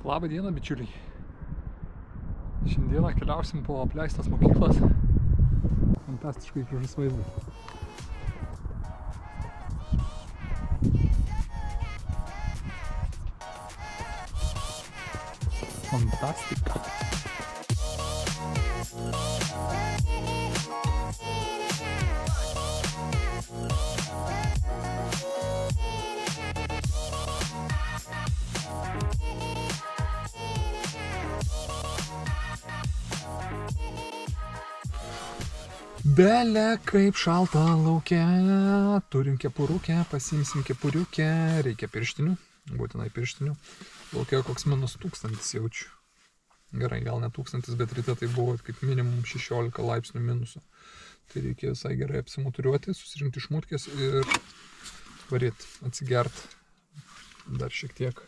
Labą dieną, bičiuliai. Šiandieną keliausim po apleistas mokyklas. Fantastiškai gražus vaizdas. Fantastika. Bele kaip šalta lauke, turim kepurukę, pasiimsim kepuriukę, reikia pirštinių, būtinai pirštinių. Lauke koks -1000 jaučiu. Gerai, gal ne 1000, bet ryte tai buvo kaip minimum 16 laipsnių minuso. Tai reikia visai gerai apsimuturiuoti, susirinkti šmutkės ir varyti, atsigert dar šiek tiek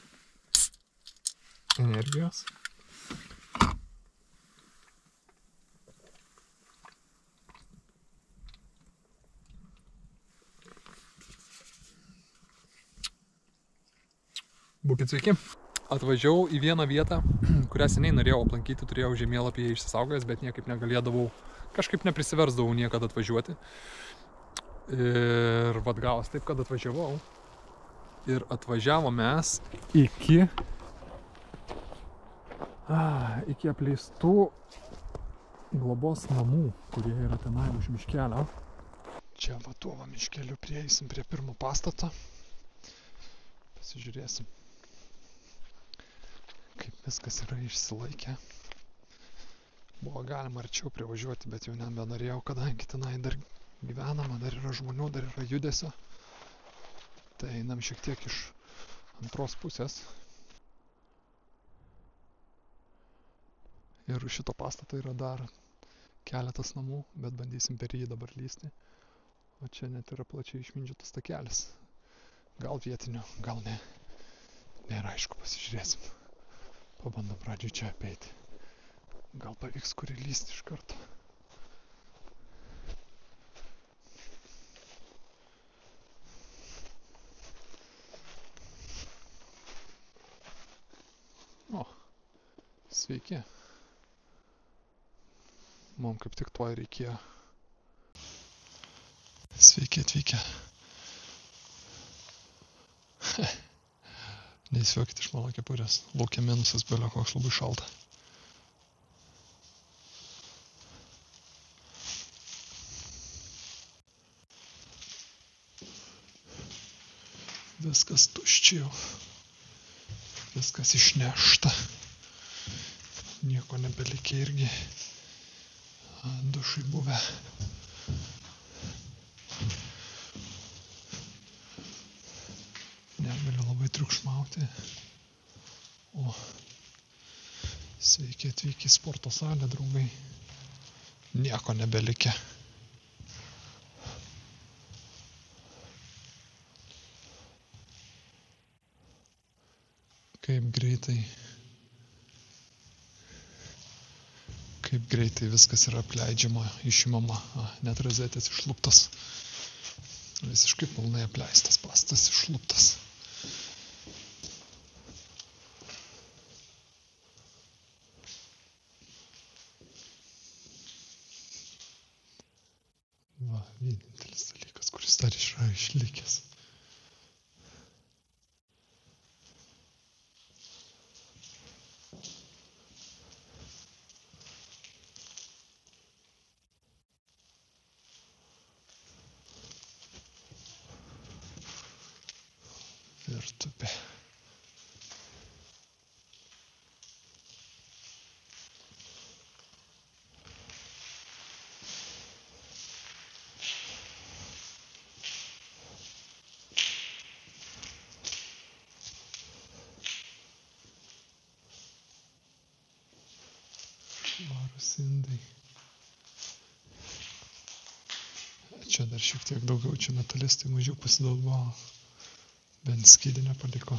energijos. Būkit sveiki. Atvažiavau į vieną vietą, kurią seniai norėjau aplankyti, turėjau žemėlapyje išsisaugojęs, bet niekaip negalėdavau, kažkaip neprisiversdavau niekada atvažiuoti. Ir vat gavos taip, kad atvažiavau. Ir atvažiavom mes iki apleistų globos namų, kurie yra tenai už miškelio. Čia va tuo miškeliu prieisim prie pirmo pastato. Pasižiūrėsim, kaip viskas yra išsilaikę. Buvo galima arčiau privažiuoti, bet jau nebenorėjau, kadangi tenai dar gyvenama, dar yra žmonių, dar yra judesio. Tai einam šiek tiek iš antros pusės. Ir už šito pastato yra dar keletas namų, bet bandysim per jį dabar lysti. O čia net yra plačiai išmindžiotas takelis. Gal vietinių, gal ne. Nėra aišku, pasižiūrėsim. Pabandom pradžioj čia apeiti. Gal pavyks kurį lysti iš karto. O, sveiki. Mums kaip tik to ir reikėjo. Sveiki atvykę. Neįsijuokit iš mano kepurės. Laukia minusas, belio koks labai šalta. Viskas tuščiau. Viskas išnešta. Nieko nebelikė irgi. Dušai buvę. Negaliu labai triukšmauti. O, sveiki atvykę į sporto salę, draugai. Nieko nebelikė. Kaip greitai viskas yra apleidžiama, išimama. Net rozetės išluptos. Visiškai pilnai apleistas pastatas, išluptas. Va, vienintelis dalykas, kuris dar yra išlikęs. Virtuvė. Švarūs indai. Čia dar šiek tiek daugiau, čia metalistai mažiau pasidalbavo. Bent skydinę paliko.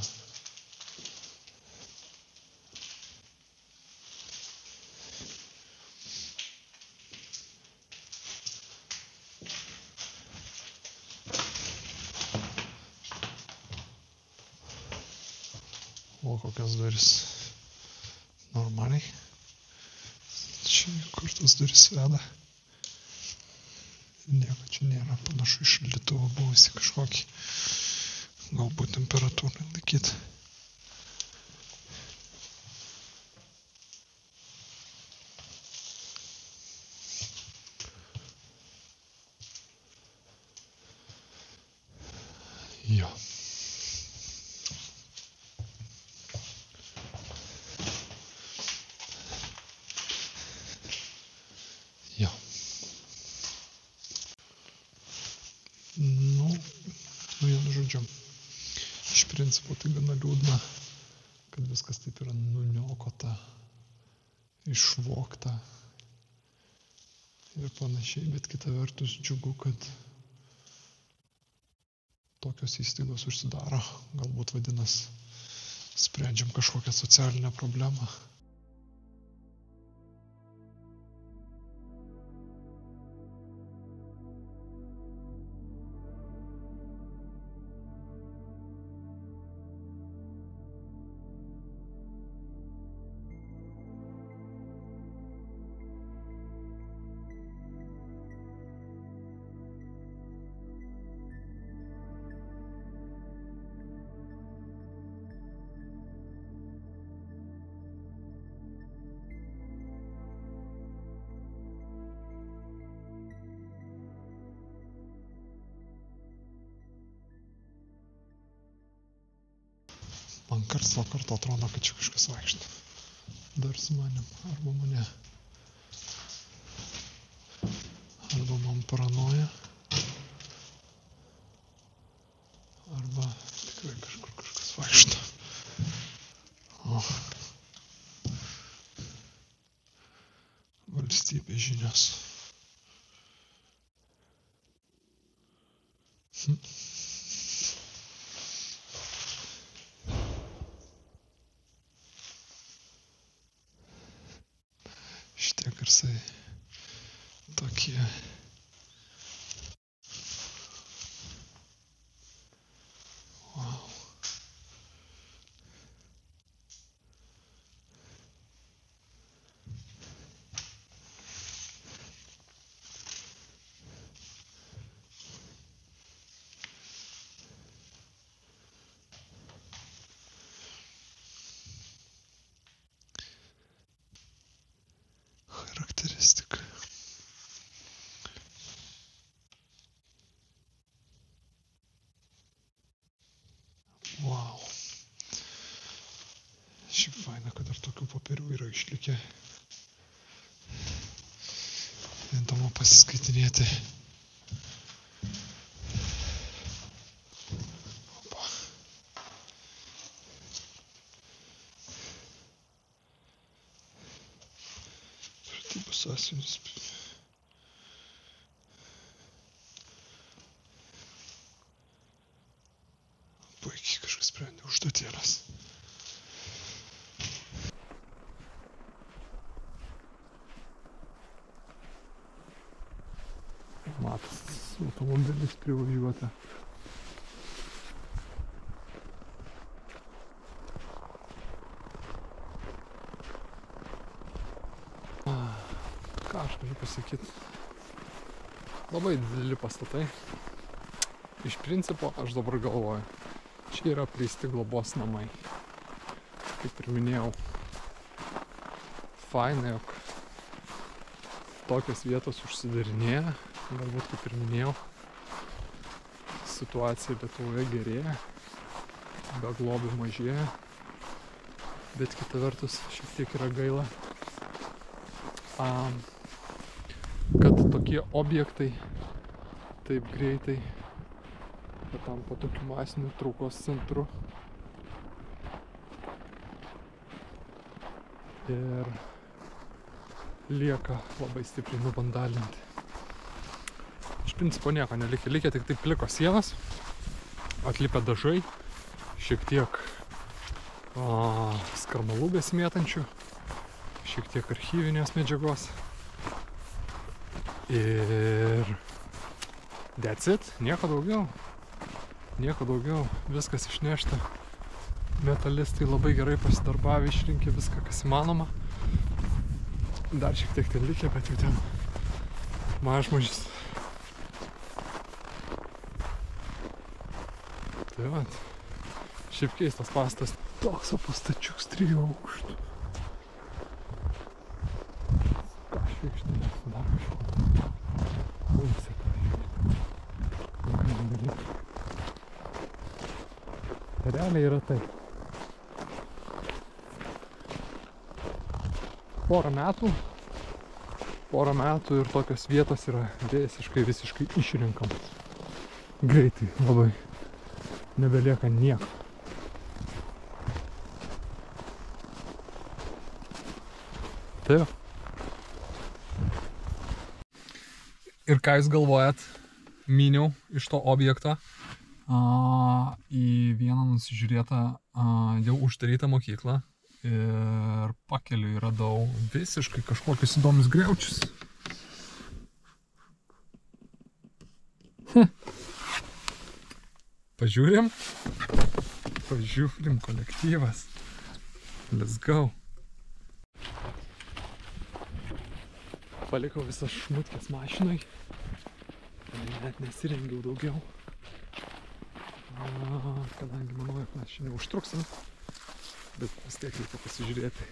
O kokios durys. normaliai. Čia kur tos duris veda. Nieko čia nėra, panašu iš šaldytuvo buvusi kažkokį galbūt temperatūrai laikyti. Jo. Jo. Vienu žodžiu. Iš principo tai gana liūdna, kad viskas taip yra nuniokota, išvogta ir panašiai, bet kita vertus džiugu, kad tokios įstaigos užsidaro, galbūt vadinas, sprendžiam kažkokią socialinę problemą. Man karts nuo karto atrodo, kad čia kažkas vaikšto. Dar su manim, arba mane. Arba man paranoja. Arba tikrai kažkur kažkas vaikšto. O. Valstybės žinios. Šitie garsai tokie. Wow. Charakteristika. Wow. Šiaip faina, kad dar tokių popierių yra išlikę. Įdomu pasiskaitinėti. Opa. Pratybų sąsiuvinis. Puikiai kažkas sprendė užduotėles. Matas automobilis privažiuota. Ką aš galiu pasakyti? Labai dideli pastatai. Iš principo aš dabar galvoju, čia yra apleisti globos namai. Kaip ir minėjau, faina, jog tokios vietos užsidarinėja. Galbūt, kaip ir minėjau, situacija Lietuvoje gerėja, beglobių mažėja, bet kita vertus šiek tiek yra gaila, kad tokie objektai taip greitai patampa tokiu masiniu traukos centru ir lieka labai stipriai nuvandalinti. Iš principo nieko nelikė, likė tik taip plikos sienos, atlipę dažai, šiek tiek skarmalų besimėtančių, šiek tiek archyvinės medžiagos ir that's it, nieko daugiau, viskas išnešta, Metalistai labai gerai pasidarbavę, išrinkė viską, kas įmanoma. Dar šiek tiek ten likė, bet jau ten mažmažis. Tai vat, šiaip keistas pastas. Toks pastačiuks 3 aukštų. Ką švikštai, dar kažko. Baisė ką švikštai. Realiai yra tai. Porą metų ir tokios vietos yra visiškai išrinkamas. Greitai labai nebelieka nieko. Taip. Ir ką jūs galvojat, myniau iš to objekto į vieną nusižiūrėtą jau uždarytą mokyklą. Ir pakeliui radau visiškai kažkokius įdomius griaučius. Pažiūrim kolektyvas. Let's go. Palikau visas šmutkės mašinai. Net nesirengiau daugiau. Kadangi manau, jog mes šiandien užtruksim. Bet vis tiek reikia pasižiūrėti.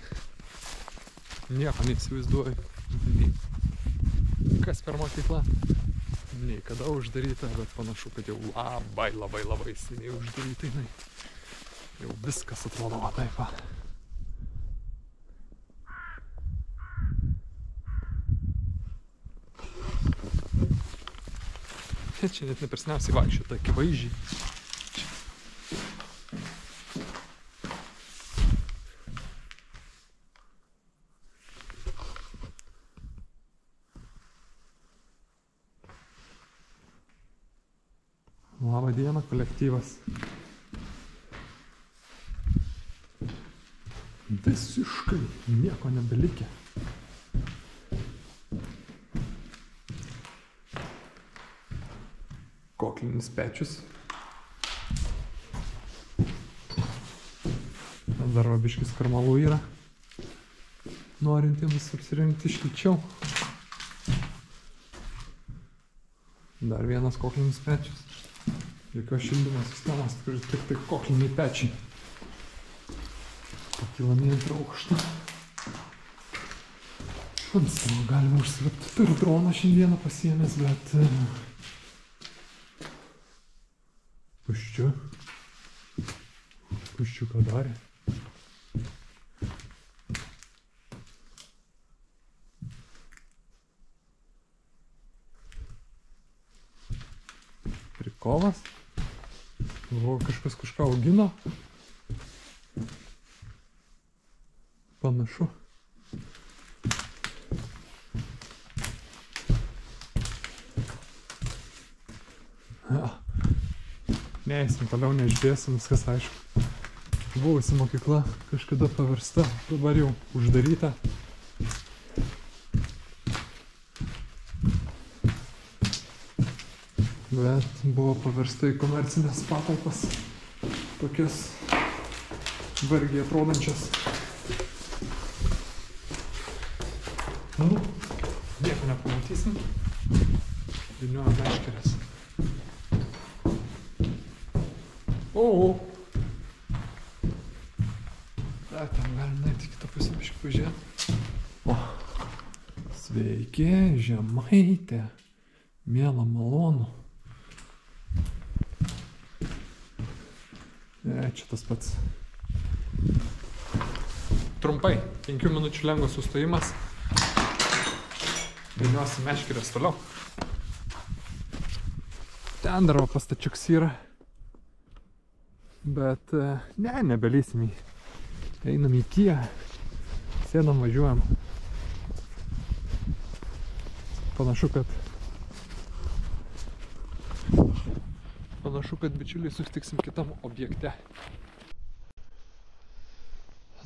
Nieko neįsivaizduoju. Nei kas per mokyklą, nei kada uždaryta, bet panašu, kad jau labai seniai uždaryta jinai. Jau viskas atrodo taip va. Čia net nepersniausiai vaikščiota, akivaizdžiai. Labą dieną, kolektyvas. Visiškai nieko nebelikė. Koklinis pečius. Dar vabiškis karmalų yra. Norintiems apsirengti šilčiau. Dar vienas koklinis pečius. Jokios šildymo sistemos, tik tai kokliniai pečiai. Pakilame į 2 aukštą. Ant stalo galima užsilipti. Turiu droną šiandieną pasiėmęs, bet... Puščiu. Puščiu ką darė. Prikolas. Kažkas kažką augino. Panašu. Neįsim, toliau nežiūrėsim, viskas aišku. Buvusi mokykla kažkada paversta, dabar jau uždaryta. Bet buvo paversta į komercinės patalpas, tokias vargiai atrodančias. Nu, nieko nepamatysim. Vyniuojam meškeres. Ten galim nueiti kitą pusę biškį pažiūrėti. Sveiki, žemaitė. Miela, malonu. Čia tas pats. Trumpai, 5 minučių lengvas sustojimas. Vyniuosim meškeres toliau. Ten dar pastačiuks yra. Bet nebelysim į. Einam į Kiją. Sėdam, važiuojam. Panašu, kad bičiuliai susitiksim kitam objekte.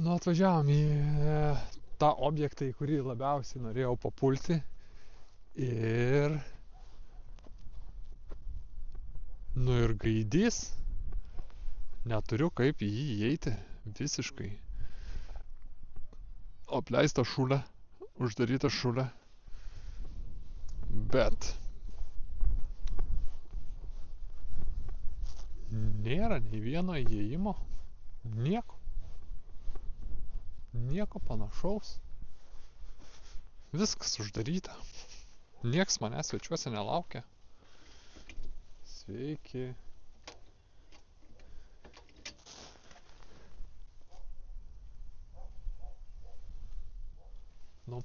Nu, atvažiavom į tą objektą, į kurį labiausiai norėjau papulti. Ir... Nu ir gaidys. Neturiu kaip į jį įeiti visiškai. Apleista šulė, uždaryta šulė. Bet nėra nei vieno įėjimo. Nieko. Nieko panašaus. Viskas uždaryta. Nieks manęs svečiuose nelaukia. Sveiki. Nu.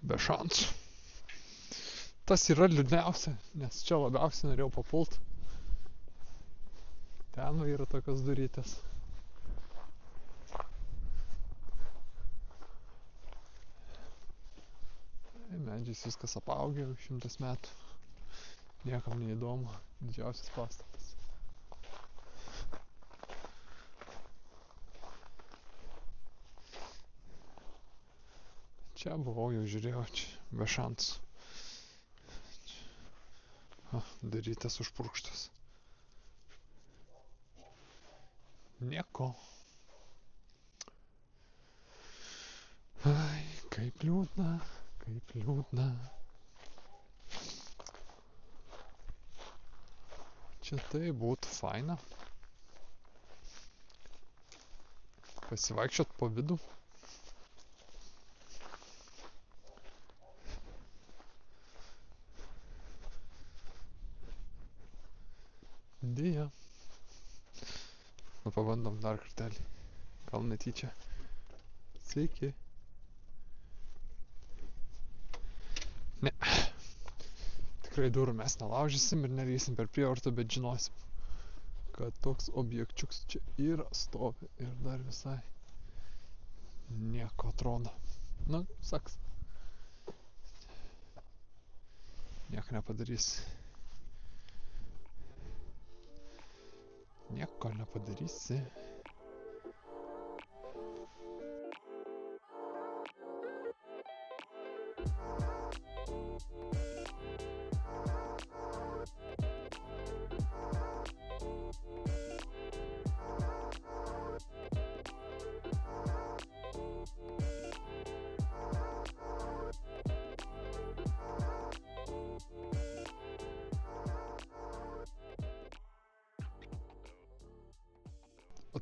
Be šansų. Tas yra liūdniausia, nes čia labiausiai norėjau papult. Ten yra tokios durytės. Medžiais viskas apaugė jau 100 metų. Niekam neįdomu. Didžiausias pastatas. Čia buvau, jau žiūrėjau, čia be šansų. Darytas užpurkštas. Nieko. Ai, kaip liūdna, kaip liūdna. Čia tai būtų faina. Pasivaikščiot po vidų. Dėja. Nu, pabandom dar kartelį. Gal netyčia. Sveiki. Ne. Tikrai durų mes nelaužysim ir nerysim per prievartą, bet žinosim, kad toks objekčiuks čia yra, stovi ir dar visai nieko atrodo. Nu, saks. Nieko nepadarysi. Nieko nepadarysi.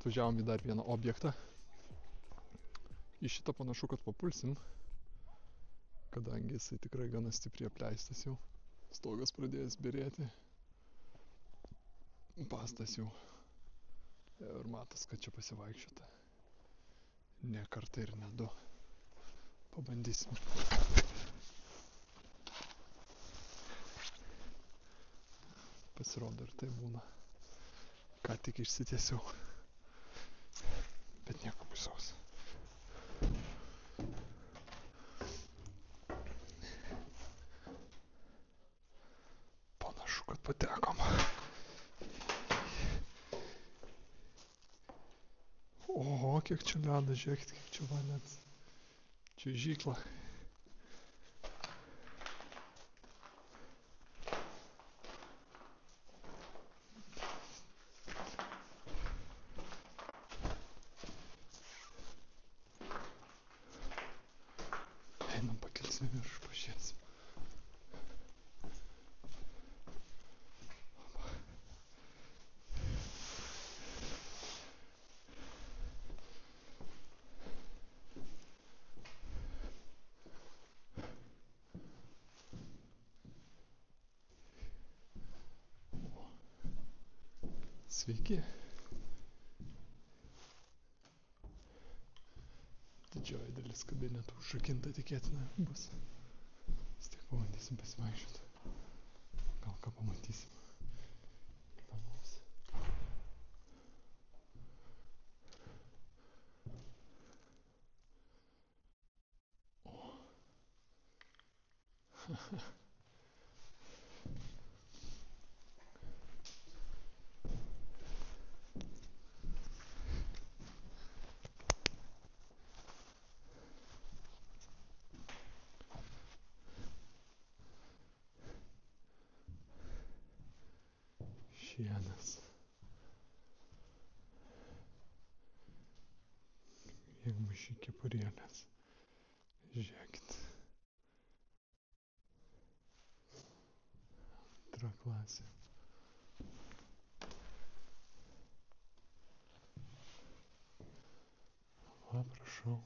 Atvažiavom į dar vieną objektą. Į šitą panašu, kad papulsim, kadangi jisai tikrai gana stipriai apleistas jau. Stogas pradėjęs byrėti. Pastas jau. Ir matas, kad čia pasivaikščiota. Ne kartą ir ne du. Pabandysim. Pasirodo ir tai būna. Ką tik išsitiesiau. Bet nieko baisaus. Panašu, kad patekom. Oho, kiek čia ledo, žiūrėkit, kiek čia vandens. Čiuožykla. Einam, pakelsim virš, pažiūrėsim. Sveiki. Didžioji dalis kabinetų užrakinta, tikėtina bus. Vis tiek pabandysim pasivaikščioti. Gal ką pamatysim. Įdomaus. Kiaušienės. Jeigu kepurėlės. Žiūrėkit. Antra klasė. Va, prašau.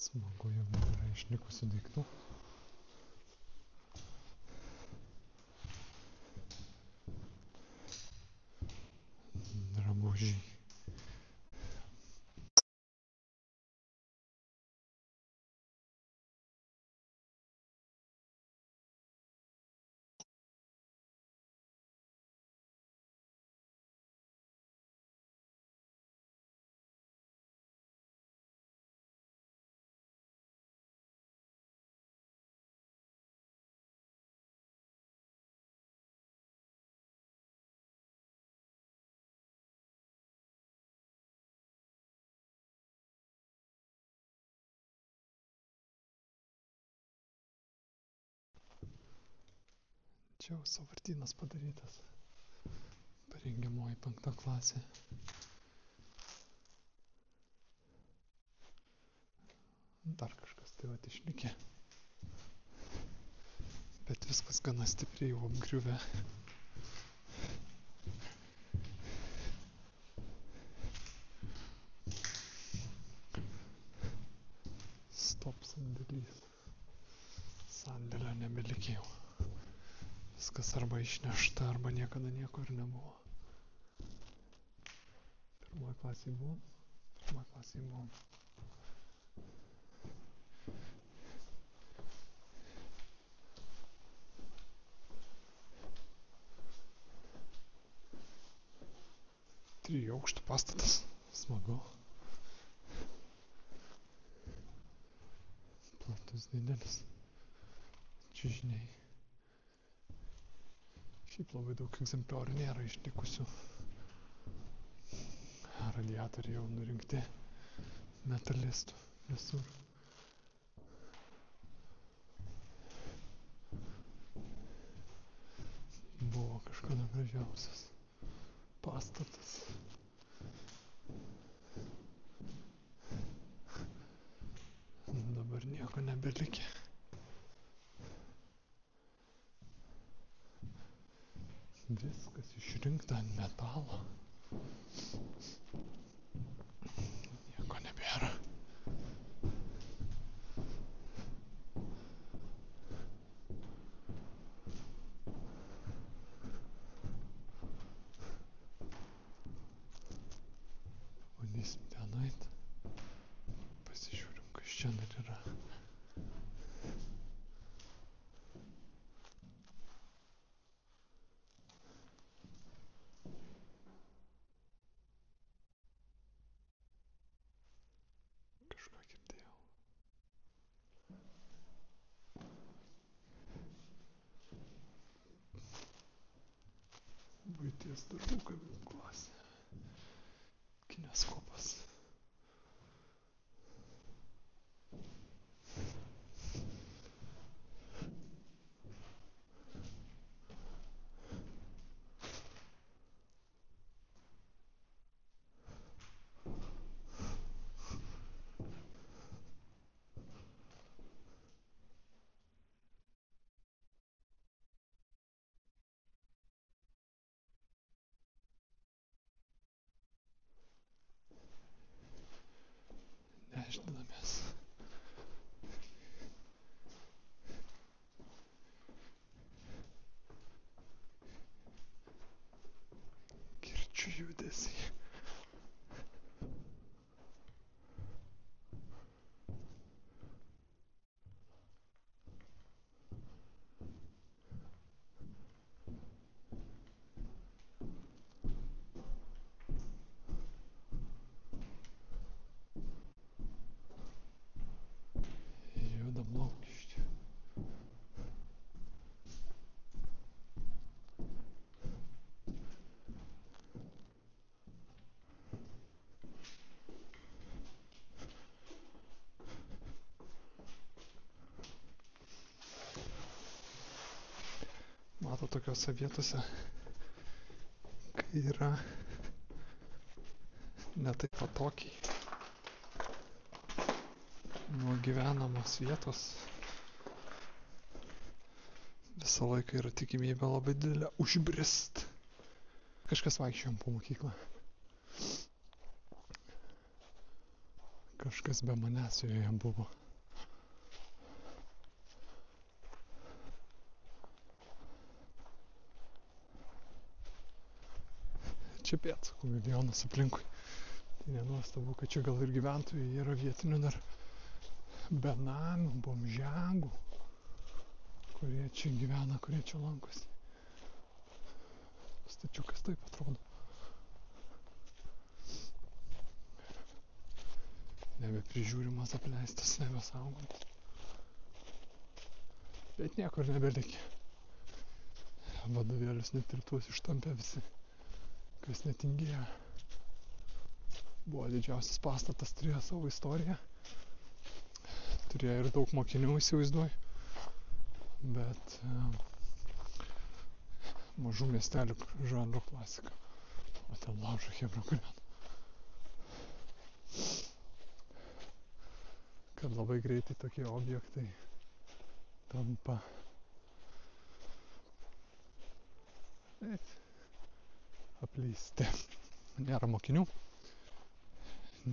Smagu, jog yra išlikusių daiktų. Drabužiai. Čia jau sąvartynas padarytas. Parengiamoji 5 klasė. Dar kažkas tai vat išlikė. Bet viskas gana stipriai jau apgriuvę. Stop sandėlys. Sandėlio nebelikė jau. Viskas arba išnešta, arba niekada nieko ir nebuvo. Pirmoji klasėje buvom. Trijų aukštų pastatas. Smagu. Platus didelis. Čiužiniai. Šiaip labai daug egzempliorių nėra išlikusių. Radiatoriai jau nurinkti metalistų visur. Buvo kažkada gražiausias pastatas. Dabar nieko nebelikė. Viskas išrinkta ant metalo. Nieko nebėra. Bandysim ten eit. Pasižiūrim, kas čia dar yra. Kažką girdėjau. Buities darbų gamyklos. Kineskopas. mėgstu tokiose vietose, kai yra ne taip atokiai nuo gyvenamos vietos. Visą laiką yra tikimybė labai didelė užbrist. Kažkas vaikščiojom po mokyklą. Kažkas be manęs joje buvo. Čia pėdsakų milijonas aplinkui. Tai nenuostabu, kad čia gal ir gyventojai yra vietinių dar benamių, bomžiagų, kurie čia gyvena, kurie čia lankosi. Stačiukas taip atrodo. Nebeprižiūrimas, apleistas, nebesaugomas. Bet niekur nebelikė. Vadovėlius net ir tuos ištampė visi, kas netingėjo. Buvo didžiausias pastatas, turėjo savo istoriją. Turėjo ir daug mokinių, įsivaizduoju. Bet mažų miestelių žanro klasika. O ten laužo chebra kurian. Kad labai greitai tokie objektai tampa apleisti. Nėra mokinių,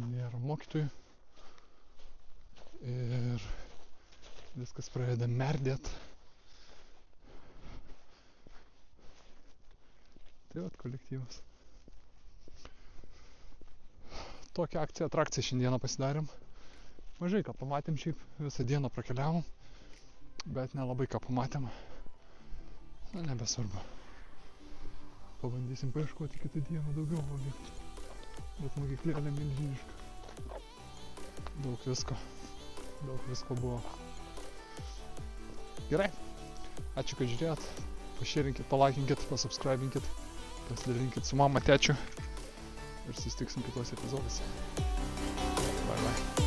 nėra mokytojų ir viskas pradeda merdėt. Tai vat kolektyvas. Tokią akciją, atrakciją šiandieną pasidarėm. Mažai ką pamatėm šiaip, visą dieną prakeliavom, bet nelabai ką pamatėm. Na, nebesvarbu. Pabandysim paieškoti kitą dieną daugiau objektų. Bet mokyklėlė milžiniška. Daug visko buvo. Gerai. Ačiū, kad žiūrėjot. Pašėrinkit, palaikinkit, pasubscribinkit, pasidalinkit su mama, tėčiu ir susitiksim kitose epizoduose. Bye bye.